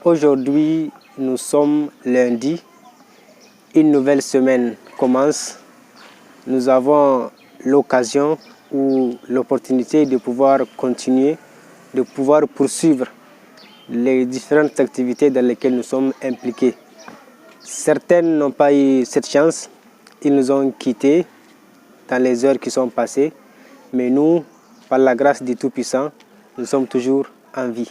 Aujourd'hui, nous sommes lundi. Une nouvelle semaine commence. Nous avons l'occasion ou l'opportunité de pouvoir continuer, de pouvoir poursuivre les différentes activités dans lesquelles nous sommes impliqués. Certaines n'ont pas eu cette chance. Ils nous ont quittés dans les heures qui sont passées. Mais nous, par la grâce du Tout-Puissant, nous sommes toujours en vie.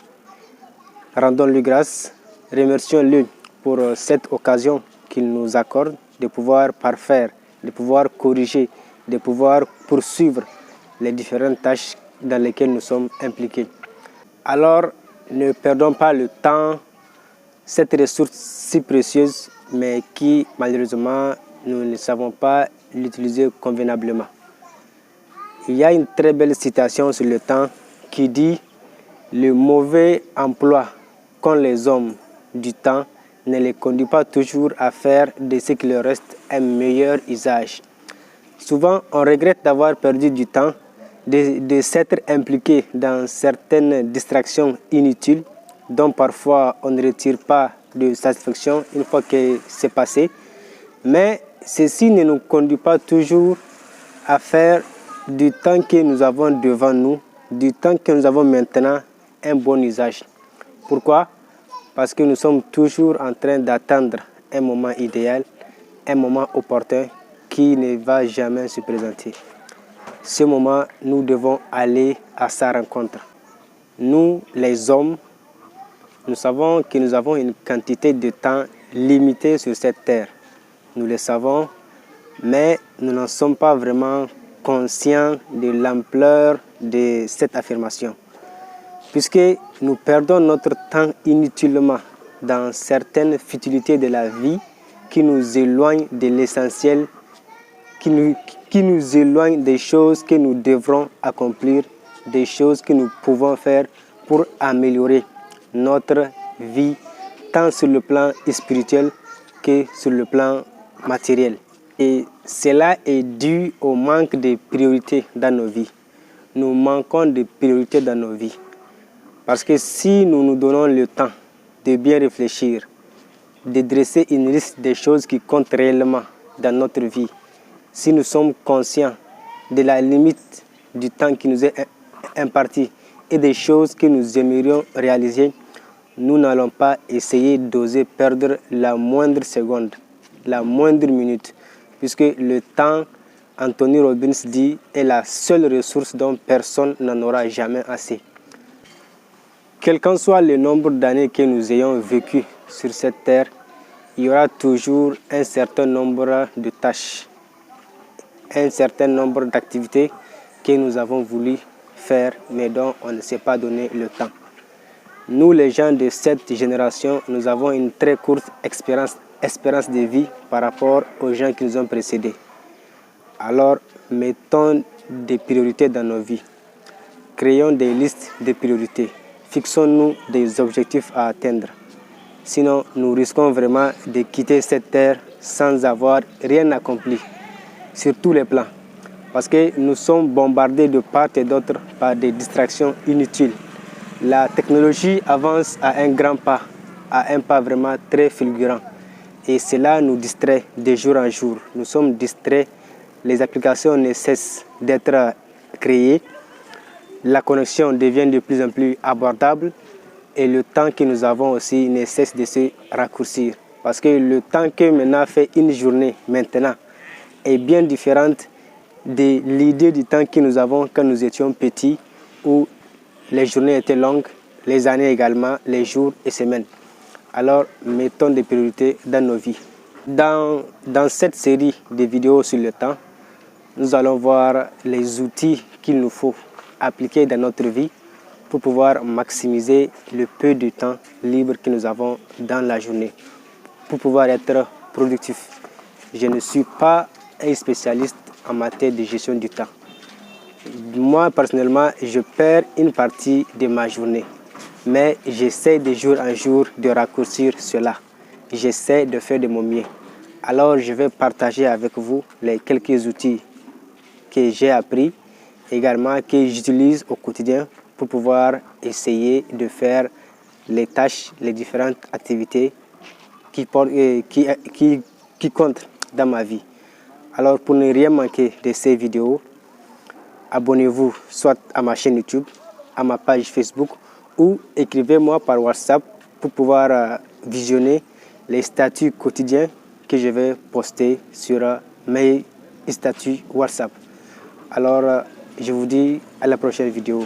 Rendons-lui grâce, remercions-le pour cette occasion qu'il nous accorde de pouvoir parfaire, de pouvoir corriger, de pouvoir poursuivre les différentes tâches dans lesquelles nous sommes impliqués. Alors, ne perdons pas le temps, cette ressource si précieuse, mais qui, malheureusement, nous ne savons pas l'utiliser convenablement. Il y a une très belle citation sur le temps qui dit « Le mauvais emploi qu'ont les hommes du temps ne les conduit pas toujours à faire de ce qui leur reste un meilleur usage. » Souvent, on regrette d'avoir perdu du temps, de s'être impliqué dans certaines distractions inutiles dont parfois on ne retire pas de satisfaction une fois que c'est passé. Mais ceci ne nous conduit pas toujours à faire du temps que nous avons devant nous, du temps que nous avons maintenant, un bon usage. Pourquoi? Parce que nous sommes toujours en train d'attendre un moment idéal, un moment opportun qui ne va jamais se présenter. Ce moment, nous devons aller à sa rencontre. Nous, les hommes, nous savons que nous avons une quantité de temps limitée sur cette terre. Nous le savons, mais nous n'en sommes pas vraiment conscients de l'ampleur de cette affirmation. Puisque nous perdons notre temps inutilement dans certaines futilités de la vie qui nous éloignent de l'essentiel, qui nous éloignent des choses que nous devrons accomplir, des choses que nous pouvons faire pour améliorer notre vie, tant sur le plan spirituel que sur le plan matériel. Et cela est dû au manque de priorités dans nos vies. Nous manquons de priorités dans nos vies. Parce que si nous nous donnons le temps de bien réfléchir, de dresser une liste des choses qui comptent réellement dans notre vie, si nous sommes conscients de la limite du temps qui nous est imparti et des choses que nous aimerions réaliser, nous n'allons pas essayer d'oser perdre la moindre seconde, la moindre minute, puisque le temps, Anthony Robbins dit, est la seule ressource dont personne n'en aura jamais assez. Quel qu'en soit le nombre d'années que nous ayons vécu sur cette terre, il y aura toujours un certain nombre de tâches, un certain nombre d'activités que nous avons voulu faire, mais dont on ne s'est pas donné le temps. Nous, les gens de cette génération, nous avons une très courte espérance de vie par rapport aux gens qui nous ont précédés. Alors, mettons des priorités dans nos vies. Créons des listes de priorités. Fixons-nous des objectifs à atteindre. Sinon, nous risquons vraiment de quitter cette terre sans avoir rien accompli sur tous les plans. Parce que nous sommes bombardés de part et d'autre par des distractions inutiles. La technologie avance à un grand pas, à un pas vraiment très fulgurant. Et cela nous distrait de jour en jour. Nous sommes distraits, les applications ne cessent d'être créées, la connexion devient de plus en plus abordable et le temps que nous avons aussi ne cesse de se raccourcir. Parce que le temps que maintenant fait une journée maintenant est bien différente de l'idée du temps que nous avons quand nous étions petits, où les journées étaient longues, les années également, les jours et semaines. Alors, mettons des priorités dans nos vies. Dans cette série de vidéos sur le temps, nous allons voir les outils qu'il nous faut appliquer dans notre vie pour pouvoir maximiser le peu de temps libre que nous avons dans la journée, pour pouvoir être productif. Je ne suis pas un spécialiste en matière de gestion du temps. Moi, personnellement, je perds une partie de ma journée, mais j'essaie de jour en jour de raccourcir cela. J'essaie de faire de mon mieux. Alors, je vais partager avec vous les quelques outils que j'ai appris, également que j'utilise au quotidien pour pouvoir essayer de faire les tâches, les différentes activités qui comptent dans ma vie. Alors pour ne rien manquer de ces vidéos, abonnez-vous soit à ma chaîne YouTube, à ma page Facebook ou écrivez-moi par WhatsApp pour pouvoir visionner les statuts quotidiens que je vais poster sur mes statuts WhatsApp. Alors je vous dis à la prochaine vidéo.